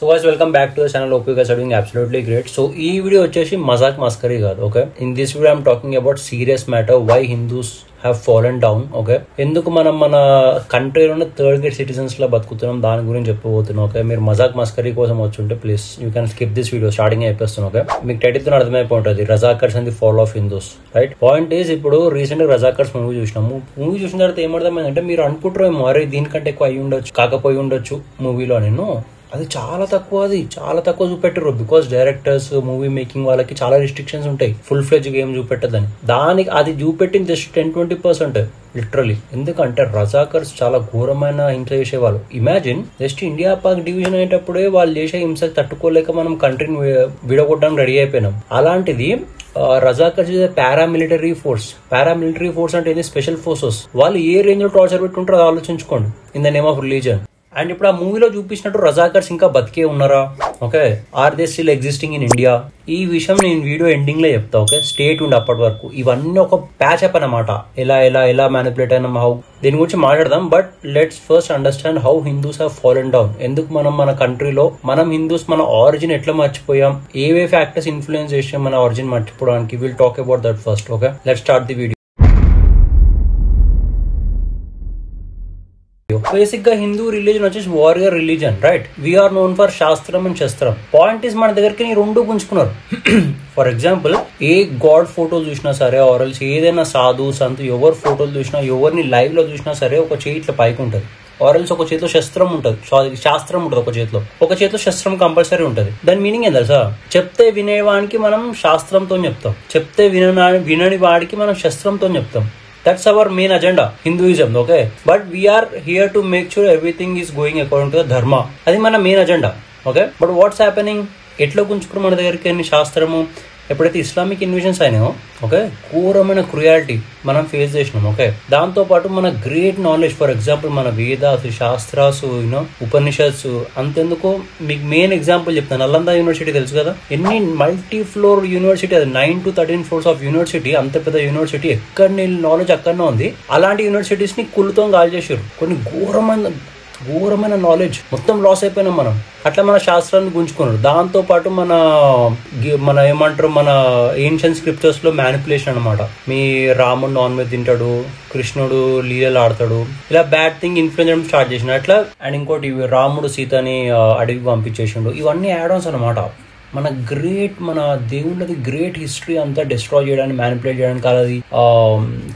So guys, welcome back to the channel. Hope you guys are doing absolutely great. So ee video వచ్చేసి మజాక్ మస్కరీ కాదు. Okay, in this video I'm talking about serious matter, why Hindus have fallen down. Okay, ఎందుకు మనం మన కంట్రీలోనే third grade citizens లా బతుకుతున్నాం దాని గురించి చెప్పబోతున్నాం. ఓకే, మీరు మజాక్ మస్కరీ కోసం వచ్చుంటే please you can skip this video. Starting అయిపోతున్నాం. ఓకే, మీకు టైటిల్ తో అర్థమైపోతుంది Razakars and the fall of Hindus. Right, point is ఇప్పుడు రీసెంట్ గా రజాకర్స్ మూవీ చూసినాము. మూవీ చూసిన తర్వాత ఏమర్థమైందంటే మీరు అనుకుంటారు మరీ దీనికంటే ఎక్కువ అయ్యి ఉండొచ్చు, కాకపోయి ఉండొచ్చు మూవీలో. నేను అది చాలా తక్కువ చూపెట్టరు. బికాస్ డైరెక్టర్స్ మూవీ మేకింగ్ వాళ్ళకి చాలా రిస్ట్రిక్షన్స్ ఉంటాయి, ఫుల్ ఫ్లెజ్ గేమ్ చూపెట్టదని. దానికి అది చూపెట్టింది జస్ట్ 10-20% లిటరలీ. ఎందుకంటే రజాకర్స్ చాలా ఘోరమైన హింస చేసేవాళ్ళు. Imagine, just India Pak division అయ్యేటప్పుడే వాళ్ళు చేసే హింసకి తట్టుకోలేక మనం కంట్రీని విడగొట్టడానికి రెడీ అయిపోయినాం. అలాంటిది రజాకర్స్ ఇస్ పారామిలిటరీ ఫోర్స్ అంటే ఇది స్పెషల్ ఫోర్సెస్. వాళ్ళు ఏ రేంజ్ లో టార్చర్ పెట్టుకుంటారో అది ఆలోచించుకోండి in the name of religion. And ఇప్పుడు ఆ మూవీలో చూపించినట్టు రజాకర్స్ ఇంకా బతికే ఉన్నారా? Okay, are they still existing in India? ఈ విషయం నేను వీడియో ఎండింగ్ లో చెప్తా. ఓకే, స్టేట్ ఉండి అప్పటి వరకు. ఇవన్నీ ఒక ప్యాచ్ అప్ అన్నమాట. ఎలా మ్యానిపులేట్ అయినా హౌ దీని గురించి మాట్లాడదాం. But let's first understand how Hindus have fallen down. ఎందుకు మన కంట్రీలో మనం హిందూస్ మన ఆరిజిన్ ఎట్లా మర్చిపోయాం, ఏవే ఫ్యాక్టర్స్ ఇన్ఫ్లుయెన్స్ చేసాం మన ఆరిజిన్ మర్చిపోవడానికి. Will talk about that first. Okay, let's start the video. Basic గా హిందూ రిలీజన్ వచ్చేసి warrior religion. Right, we are known for శాస్త్రం అండ్ శస్త్రం. పాయింట్ ఇస్ మన దగ్గరికి నీ రెండు గుంజుకున్నారు. ఫర్ ఎగ్జాంపుల్, ఏ గాడ్ ఫోటోలు చూసినా సరే, ఆరల్స్ ఏదైనా సాధు సంతు ఎవరు ఫోటోలు చూసినా, ఎవరిని లైవ్ లో చూసినా సరే, ఒక చేయి ఇట్లా పైకి ఉంటుంది. ఆరల్స్ ఒక చేతిలో శస్త్రం ఉంటుంది, శాస్త్రం ఉంటుంది ఒక చేతిలో శస్త్రం కంపల్సరీ ఉంటుంది. దాని మీనింగ్ ఏం తెలుసా? చెప్తే వినేవానికి మనం శాస్త్రంతో చెప్తాం, చెప్తే వినని వాడికి మనం శస్త్రంతో చెప్తాం. That's our main agenda, Hinduism. Okay, but we are here to make sure everything is going according to the dharma. అది మన main agenda. Okay, but what's happening? ఎట్లా గుంజుకుని మన దగ్గరికి అన్ని శాస్త్రము ఎప్పుడైతే ఇస్లామిక్ ఇన్వేషన్స్ అయినాయో, ఓకే, ఘోరమైన క్రుయాలిటీ మనం ఫేస్ చేసినాం. ఓకే, దాంతో పాటు మన గ్రేట్ నాలెడ్జ్, ఫర్ ఎగ్జాంపుల్ మన వేదాస్, శాస్త్రాసు, ఉపనిషత్స్. అంతెందుకు మీకు మెయిన్ ఎగ్జాంపుల్ చెప్తాను. నలంద యూనివర్సిటీ తెలుసు కదా, ఎన్ని మల్టీ ఫ్లోర్ యూనివర్సిటీ, అది 9 to 13 floors ఆఫ్ యూనివర్సిటీ. అంత పెద్ద యూనివర్సిటీ, ఎక్కడ నాలెడ్జ్ అక్కడనే ఉంది. అలాంటి యూనివర్సిటీస్ ని కుళ్ళుతో గాలి చేసారు. కొన్ని ఘోరమైన నాలెడ్జ్ మొత్తం లాస్ అయిపోయినాం మనం. అట్లా మన శాస్త్రాన్ని గుంజుకున్నారు. దాంతో పాటు మన ఏమంటారు, మన ఏన్షియన్ స్క్రిప్చర్స్ లో మ్యానిపులేషన్ అనమాట. మీ రాముడు నాన్ వెజ్ తింటాడు, కృష్ణుడు లీలలు ఆడతాడు, ఇలా బ్యాడ్ థింగ్ ఇన్ఫ్లుయెన్స్ స్టార్ట్ చేసిన అట్లా. అండ్ ఇంకోటి, రాముడు సీతని అడవికి పంపించేసిండు. ఇవన్నీ యాడ్ ఆన్స్ అనమాట. మన దేవుళ్ళది గ్రేట్ హిస్టరీ అంతా డిస్ట్రాయ్ చేయడానికి, మ్యానిపులేట్ చేయడానికి, అది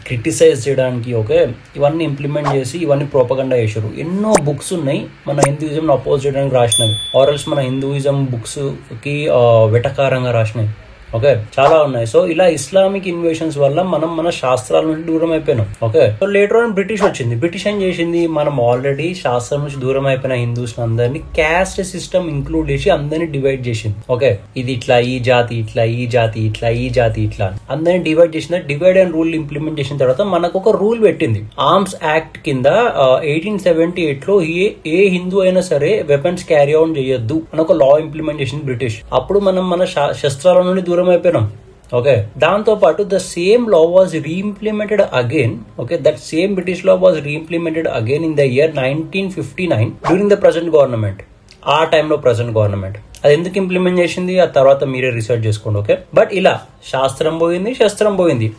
క్రిటిసైజ్ చేయడానికి. ఓకే, ఇవన్నీ ఇంప్లిమెంట్ చేసి ఇవన్నీ ప్రోపగండా చేశారు. ఎన్నో బుక్స్ ఉన్నాయి మన హిందూయిజం అపోజ్ చేయడానికి రాసినవి, ఆర్ఎల్స్ మన హిందూయిజం బుక్స్ కి వెటకారంగా రాసినవి. ఓకే, చాలా ఉన్నాయి. సో ఇలా ఇస్లామిక్ ఇన్వేషన్స్ వల్ల మనం మన శాస్త్రాల నుంచి దూరం అయిపోయినాం. Okay, so later on British వచ్చింది. బ్రిటిష్ ఏం చేసింది, మనం ఆల్రెడీ శాస్త్రం నుంచి దూరం అయిపోయిన హిందూస్ అందరినీ క్యాస్ట్ సిస్టమ్ ఇంక్లూడ్ చేసి అందరినీ డివైడ్ చేసింది. ఓకే, ఇది ఇట్లా, ఈ జాతి ఇట్లా, ఈ జాతి ఇట్లా, ఈ జాతి ఇట్లా, అందరినీ డివైడ్ చేసిన. డివైడ్ అండ్ రూల్ ఇంప్లిమెంట్ చేసిన తర్వాత మనకు ఒక రూల్ పెట్టింది. ఆర్మ్స్ యాక్ట్ కింద 1878 లో ఏ హిందూ అయినా సరే వెపన్స్ క్యారీ ఆన్ చేయొద్దు అని ఒక లా ఇంప్లిమెంట్ చేసింది బ్రిటిష్. అప్పుడు మనం మన శస్త్రాల నుండి దూరం అయిపోయినాం. ఓకే, దాంతో పాటు the same law was reimplemented again. Okay, that same British law was reimplemented again in the year 1959 during the present government. ఆ టైంలో ప్రెసెంట్ గవర్నమెంట్ అది ఎందుకు ఇంప్లిమెంట్ చేసింది ఆ తర్వాత మీరే రీసెర్చ్ చేసుకోండి. ఓకే, బట్ ఇలా శాస్త్రం పోయింది, శస్త్రం పోయింది.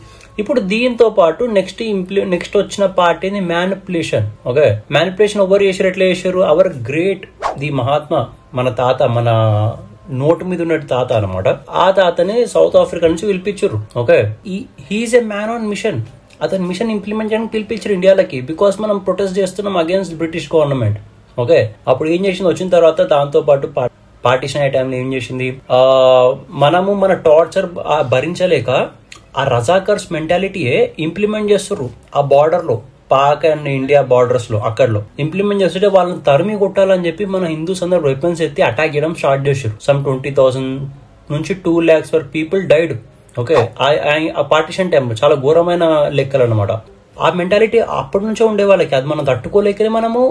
ఇప్పుడు దీంతో పాటు నెక్స్ట్ వచ్చిన పార్టీని మ్యానిపులేషన్. ఓకే, మ్యానిపులేషన్ ఎవరు చేశారు, ఎట్లా చేశారు? అవర్ గ్రేట్ ది మహాత్మా, మన తాత, మన నోటు మీద ఉన్నట్టు తాత అనమాట. ఆ తాతని సౌత్ ఆఫ్రికా నుంచి పిలిపించారు. Okay, he's a man on mission. అతని మిషన్ ఇంప్లిమెంట్ చేయడానికి పిలిపించారు ఇండియాలకి. బికాస్ మనం ప్రొటెస్ట్ చేస్తున్నాం అగేన్స్ట్ బ్రిటిష్ గవర్నమెంట్. ఓకే, అప్పుడు ఏం చేసింది, వచ్చిన తర్వాత దాంతో పాటు పార్టీషన్ అయ్యే టైంలో ఏం చేసింది, మనము మన టార్చర్ భరించలేక ఆ రజాకర్స్ మెంటాలిటీయే ఇంప్లిమెంట్ చేస్తారు. ఆ బార్డర్ లో, పాక్ అండ్ ఇండియా బార్డర్స్ లో అక్కడలో ఇంప్లిమెంట్ చేస్తుంటే వాళ్ళని తరిమి కొట్టాలని చెప్పి మన హిందూస్ అందరూ వెపన్స్ ఎత్తి అటాక్ చేయడం స్టార్ట్ చేశారు. సమ్ 20,000 నుంచి 2 lakhs వరకు పీపుల్ డైడ్. ఓకే, ఆ పార్టీషన్ టైంలో చాలా ఘోరమైన లెక్కలు అనమాట. ఆ మెంటాలిటీ అప్పటి నుంచే ఉండే వాళ్ళకి. అది మనం తట్టుకోలేకనే మనము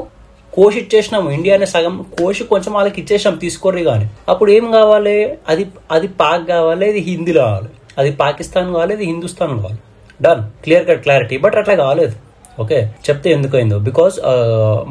కోష్ ఇచ్చేసినాము. ఇండియానే సగం కోష్ కొంచెం వాళ్ళకి ఇచ్చేసినాం, తీసుకోర్రి. కానీ అప్పుడు ఏం కావాలి, అది పాక్ కావాలి, ఇది హిందీ కావాలి, అది పాకిస్తాన్ కావాలి, ఇది హిందుస్థాన్ కావాలి. Done, clear cut clarity. But అట్లా కాలేదు. ఓకే, చెప్తే ఎందుకైందో. బికాస్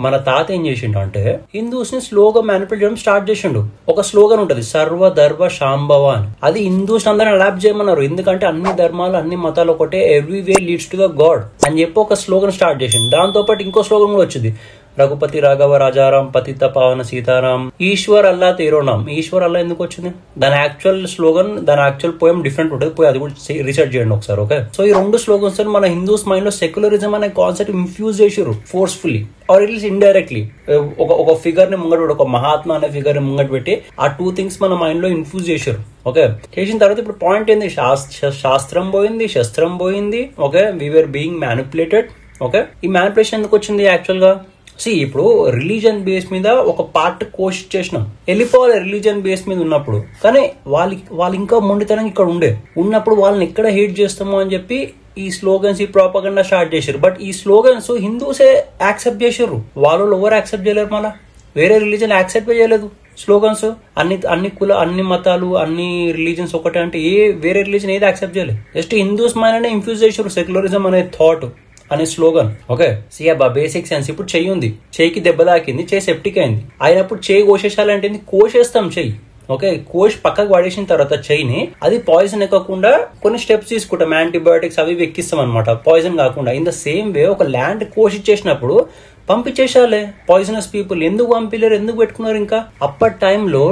మన తాత ఏం చేసిండు అంటే హిందూస్ ని స్లోగా మ్యానిపులేట్ చేయడం స్టార్ట్ చేసిండు. ఒక స్లోగన్ ఉంటది, సర్వ ధర్మ శాంభవ అని. అది హిందూస్ అందరిని అడాప్ట్ చేయమన్నారు. ఎందుకంటే అన్ని ధర్మాలు అన్ని మతాలు ఒకటే, every way leads to the God అని చెప్పి ఒక స్లోగన్ స్టార్ట్ చేసిండు. దాంతో పాటు ఇంకో స్లోగన్ కూడా వచ్చింది, రఘుపతి రాఘవ రాజారాం పతిత పావన సీతారాం ఈశ్వర్ అల్లా తేరో నామ్. ఈశ్వర్ అల్లా ఎందుకు వచ్చింది? దాని యాక్చువల్ స్లోగన్, దాని యాక్చువల్ పోయం డిఫరెంట్ ఉంటుంది. పోయి అది కూడా రీసెర్చ్ చేయండి ఒకసారి. ఓకే, సో ఈ రెండు స్లోగన్స్ మన హిందూస్ మైండ్ లో సెక్యులరిజం అనే కాన్సెప్ట్ ఇన్ఫ్యూజ్ చేసారు forcefully or it is indirectly. ఒక ఫిగర్ ని ముంగట పెట్టి, ఒక మహాత్మా అనే ఫిగర్ ని ముంగట పెట్టి ఆ టూ థింగ్స్ మన మైండ్ లో ఇన్ఫ్యూజ్ చేసారు. ఓకే, చేసిన తర్వాత ఇప్పుడు పాయింట్ ఏంది, శాస్త్రం పోయింది, శస్త్రం పోయింది. Okay, we're being manipulated. Okay, ఈ మ్యానిపులేషన్ ఎందుకు వచ్చింది యాక్చువల్ గా? ఇప్పుడు రిలీజన్ బేస్ మీద ఒక పార్ట్ కోష్ చేసినాం, వెళ్ళిపోవాలి రిలీజన్ బేస్ మీద ఉన్నప్పుడు. కానీ వాళ్ళు ఇంకా మొండితనం ఇక్కడ ఉన్నప్పుడు వాళ్ళని ఎక్కడ హేట్ చేస్తామో అని చెప్పి ఈ స్లోగన్స్, ఈ ప్రాపగండా స్టార్ట్ చేశారు. బట్ ఈ స్లోగన్స్ హిందూసే యాక్సెప్ట్ చేశారు, వాళ్ళు ఎవరు యాక్సెప్ట్ చేయలేరు. మళ్ళీ వేరే రిలీజన్ యాక్సెప్ట్ చేయలేదు స్లోగన్స్. అన్ని కుల, అన్ని మతాలు, అన్ని రిలీజన్స్ ఒకటే అంటే వేరే రిలీజన్ ఏది యాక్సెప్ట్ చేయలేదు. జస్ట్ హిందూస్ మైండ్ ఇన్ఫ్యూజ్ చేశారు సెక్యులరిజం అనే థాట్ అనే స్లోగన్. ఓకే, సియా బేసిక్ సెన్స్. ఇప్పుడు చెయ్యి ఉంది, చెయ్యికి దెబ్బ తాకింది, చెయ్యి సెప్టిక్ అయింది, అయినప్పుడు చెయ్యి కోసేసాలంటే కోసేస్తాం చెయ్యి. ఓకే, కోష్ పక్కకు పడేసిన తర్వాత చెయ్యిని అది పాయిజన్ ఎక్కకుండా కొన్ని స్టెప్స్ తీసుకుంటాం, యాంటీబయాటిక్స్ అవి ఎక్కిస్తాం అనమాట, పాయిజన్ కాకుండా. ఇన్ ద సేమ్ వే ఒక ల్యాండ్ కోషిచ్చేసినప్పుడు పంపించేసాలే పాయిజనస్ పీపుల్. ఎందుకు పంపిలేరు, ఎందుకు పెట్టుకున్నారు? ఇంకా అప్పటి టైంలో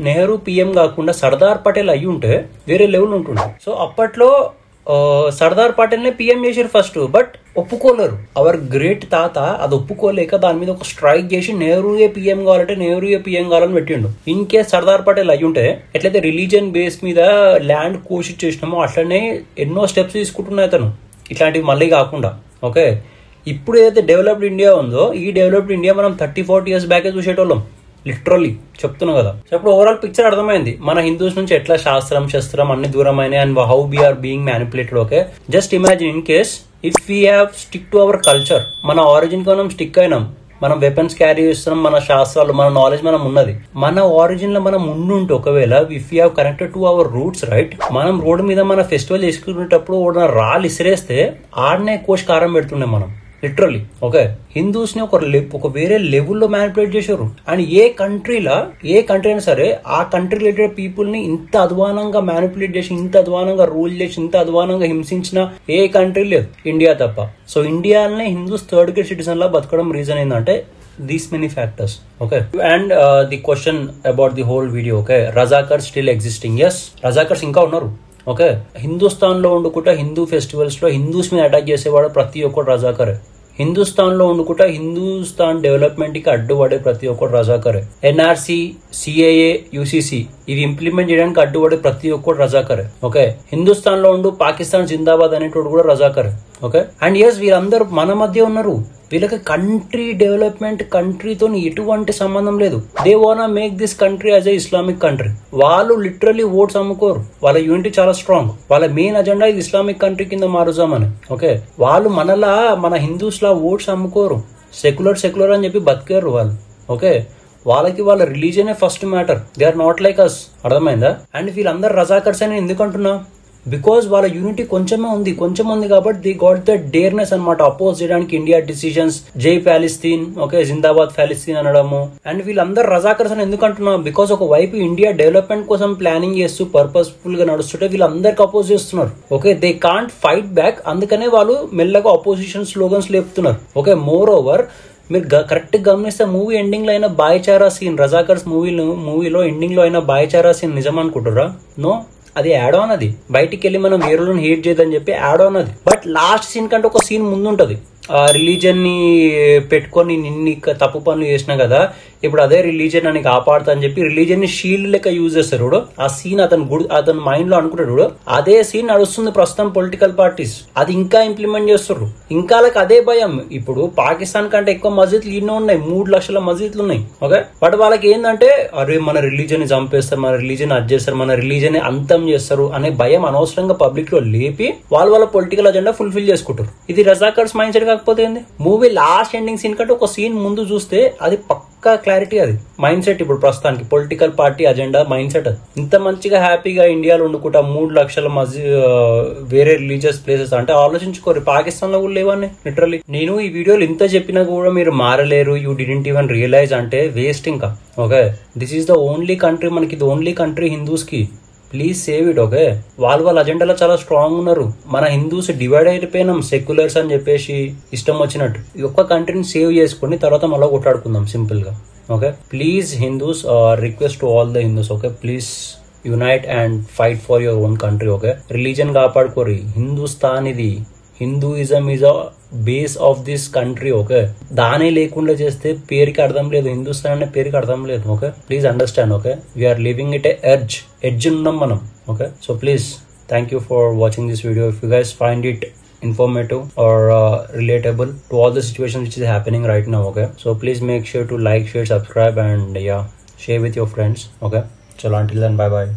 నెహ్రూ పిఎం కాకుండా సర్దార్ పటేల్ అయ్యి ఉంటే వేరే లెవెల్ ఉంటుండే. సో అప్పట్లో సర్దార్ పటేల్ నే పిఎం చేశారు ఫస్ట్, బట్ ఒప్పుకోలేరు. అవర్ గ్రేట్ తాత అది ఒప్పుకోలేక దాని మీద ఒక స్ట్రైక్ చేసి నెహ్రూయే పిఎం కావాలంటే నెహ్రూయే పిఎం కావాలని పెట్టిండు. ఇన్ కేస్ సర్దార్ పటేల్ అయ్యి ఉంటే ఎట్లయితే రిలీజియన్ బేస్ మీద ల్యాండ్ కోషిట్ చేసినామో అట్లనే ఎన్నో స్టెప్స్ తీసుకుంటున్నాయి అతను, ఇట్లాంటివి మళ్ళీ కాకుండా. ఓకే, ఇప్పుడు ఏదైతే డెవలప్డ్ ఇండియా ఉందో ఈ డెవలప్డ్ ఇండియా మనం 30-40 years బ్యాకే చూసేటోళ్ళం, లిటరల్లీ చెప్తున్నా కదా. సో ఇప్పుడు ఓవరాల్ పిక్చర్ అర్థమైంది మన హిందూస్ నుంచి ఎట్లా శాస్త్రం శస్త్రం అన్ని దూరమైన and how we're being manipulated. Okay, just imagine in case if we have stick to our culture, మన ఆరిజిన్ కి మనం స్టిక్ అయినాం, మనం వెపన్స్ క్యారీ చేస్తున్నాం, మన శాస్త్రాలు, మన నాలెడ్జ్ మనం ఉన్నది, మన ఆరిజిన్ లో మనం ఉండుంటే ఒకవేళ if you have connected to our roots right, మనం రోడ్డు మీద మన ఫెస్టివల్ చేసుకునేటప్పుడు రాళ్ళు ఇసిరేస్తే ఆడనే కోష్ కారం పెడుతుండే మనం లిటరల్లీ. ఓకే, హిందూస్ ని ఒక వేరే లెవెల్లో మ్యానిపులేట్ చేశారు. అండ్ ఏ కంట్రీ అయినా సరే ఆ కంట్రీ రిలేటెడ్ పీపుల్ ని ఇంత అధ్వానంగా మ్యానిపులేట్ చేసి, ఇంత అధ్వానంగా రూల్ చేసి, ఇంత అధ్వానంగా హింసించిన ఏ కంట్రీ లేదు, ఇండియా తప్ప. సో ఇండియాలోనే హిందూస్ థర్డ్ గ్రేడ్ సిటిజన్ లా బతకడం రీజన్ ఏంటంటే these many factors. Okay, and the question about the whole video, okay, Razakars still existing? Yes, Razakars ఇంకా ఉన్నారు. ఓకే, హిందుస్థాన్ లో ఉండుకుంటా హిందూ ఫెస్టివల్స్ లో హిందూస్ మీద అటాక్ చేసేవాడు ప్రతి ఒక్కరు రజాకరే. హిందుస్థాన్ లో ఉండుకుంటా హిందూస్థాన్ డెవలప్మెంట్ కి అడ్డుపడే ప్రతి ఒక్కరు రజాకరే. ఎన్ఆర్సీ, సిఏఏ, యూసీసీ ఇవి ఇంప్లిమెంట్ చేయడానికి అడ్డుపడే ప్రతి ఒక్కరు రజాకరే. ఓకే, హిందుస్థాన్ లో ఉండు పాకిస్తాన్ జిందాబాద్ అనేటోడు కూడా రజాకరే. ఓకే, అండ్ ఎస్ వీళ్ళందరూ మన మధ్య ఉన్నారు. వీళ్ళకి కంట్రీ డెవలప్మెంట్, కంట్రీతో ఎటువంటి సంబంధం లేదు. They wanna make this country as a Islamic country. వాళ్ళు లిటరలీ ఓట్స్ అమ్ముకోరు, వాళ్ళ యూనిటీ చాలా స్ట్రాంగ్. వాళ్ళ మెయిన్ అజెండా ఇది ఇస్లామిక్ కంట్రీ కింద మారుజామని. ఓకే, వాళ్ళు మన హిందూస్ లా ఓట్స్ అమ్ముకోరు, సెక్యులర్ అని చెప్పి బతికారు వాళ్ళు. ఓకే, వాళ్ళకి వాళ్ళ రిలీజియనే first matter. They are not like us. అర్థమైందా? అండ్ వీళ్ళందరూ రజాకర్స్ అని ఎందుకంటున్నా, బికాస్ వాళ్ళ యూనిటీ కొంచెం ఉంది కాబట్టి ది గాట్ ద డేర్నెస్ అనమాట అపోజ్ చేయడానికి ఇండియా డిసిషన్స్, జై ప్యాలెస్తీన్, ఓకే, జిందాబాద్ ప్యాలెస్తీన్ అనడము. అండ్ వీళ్ళందరూ రజాకర్స్ అని ఎందుకంటున్నా, బికాస్ ఒక వైపు ఇండియా డెవలప్మెంట్ కోసం ప్లానింగ్ చేస్తూ పర్పస్ఫుల్ గా నడుస్తుంటే వీళ్ళందరికి అపోజ్ చేస్తున్నారు. Okay, they can't fight back, అందుకనే వాళ్ళు మెల్లగా అపోజిషన్ స్లోగన్స్ లేపుతున్నారు. ఓకే, మోర్ ఓవర్ మీరు కరెక్ట్ గమనిస్తే మూవీ ఎండింగ్ లో అయిన బాయ్చారా సీన్, రజాకర్స్ మూవీలో ఎండింగ్ లో అయిన బాయ్చారా సీన్ నిజం అనుకుంటారా? నో, అది యాడ్ ఆన్. అది బయటికి వెళ్ళి మనం వేరేలను హేట్ చేయదని చెప్పి యాడ్ ఆన్ అది. బట్ లాస్ట్ సీన్ కంటే ఒక సీన్ ముందు ఉంటది. ఆ రిలీజన్ ని పెట్టుకొని నిన్ని తప్పు పనులు చేసినా కదా, ఇప్పుడు అదే రిలీజన్ అని కాపాడుతా అని చెప్పి రిలీజన్ ని షీల్డ్ లెక్క యూజ్ చేస్తారు. ఆ సీన్ అతని మైండ్ లో అనుకుంటాడు. అదే సీన్ నడుస్తుంది ప్రస్తుతం పొలిటికల్ పార్టీస్, అది ఇంకా ఇంప్లిమెంట్ చేస్తారు. ఇంకా అదే భయం. ఇప్పుడు పాకిస్తాన్ కంటే ఎక్కువ మస్జిద్లు ఎన్నో ఉన్నాయి, 3 లక్షల మస్జిద్లు ఉన్నాయి. ఓకే, బట్ వాళ్ళకి ఏంటంటే అరే మన రిలీజన్ ని చంపేస్తారు, మన రిలీజన్ అది చేస్తారు, మన రిలీజన్ ని అంతం చేస్తారు అనే భయం అనవసరంగా పబ్లిక్ లో లేపి వాళ్ళ పొలిటికల్ అజెండా ఫుల్ఫిల్ చేసుకుంటారు. ఇది రజాకర్స్ మైండ్ సెట్ కాకపోతే ఏంది? మూవీ లాస్ట్ ఎండింగ్ సీన్ కంటే ఒక సీన్ ముందు చూస్తే అది పక్క పక్కా క్లారిటీ అది మైండ్ సెట్. ఇప్పుడు ప్రస్తుతానికి political party agenda mind set అది. ఇంత మంచిగా హ్యాపీగా ఇండియాలో ఉండుకుంటా 3 లక్షల వేరే రిలీజియస్ ప్లేసెస్ అంటే ఆలోచించుకోరు. పాకిస్తాన్ లో కూడా లేవని లిటరలీ. నేను ఈ వీడియోలు ఇంత చెప్పినా కూడా మీరు మారలేరు, యూ డిడెంట్ ఈవెన్ రియలైజ్ అంటే వేస్ట్ ఇంకా. Okay, this is the only country, మనకి ఇది ఓన్లీ కంట్రీ హిందూస్ కి. Please save it. ఓకే, వాళ్ళ అజెండాలో చాలా స్ట్రాంగ్ ఉన్నారు. మన హిందూస్ డివైడ్ అయిపోయినాం, సెక్యులర్స్ అని చెప్పేసి ఇష్టం వచ్చినట్టు. ఈ ఒక్క కంట్రీని సేవ్ చేసుకుని తర్వాత మళ్ళీ కొట్లాడుకుందాం సింపుల్ గా. Okay, please Hindus, request to all the Hindus. Okay, please unite and fight for your own country. Okay, religion కాపాడుకోరి. హిందుస్థాన్ ఇది, Hinduism is a base of this country. Okay, దానే లేకుండా చేస్తే పేరుకి అర్థం లేదు, హిందుస్థాన్ అనే పేరుకి అర్థం లేదు. Okay, please understand. Okay, we're living it edge ఉన్నాం మనం. Okay, so please thank you for watching this video. If you guys find it informative or relatable to all the situations which is happening right now. Okay, so please make sure to like, share, subscribe and yeah, share with your friends. Okay, so until then, bye bye.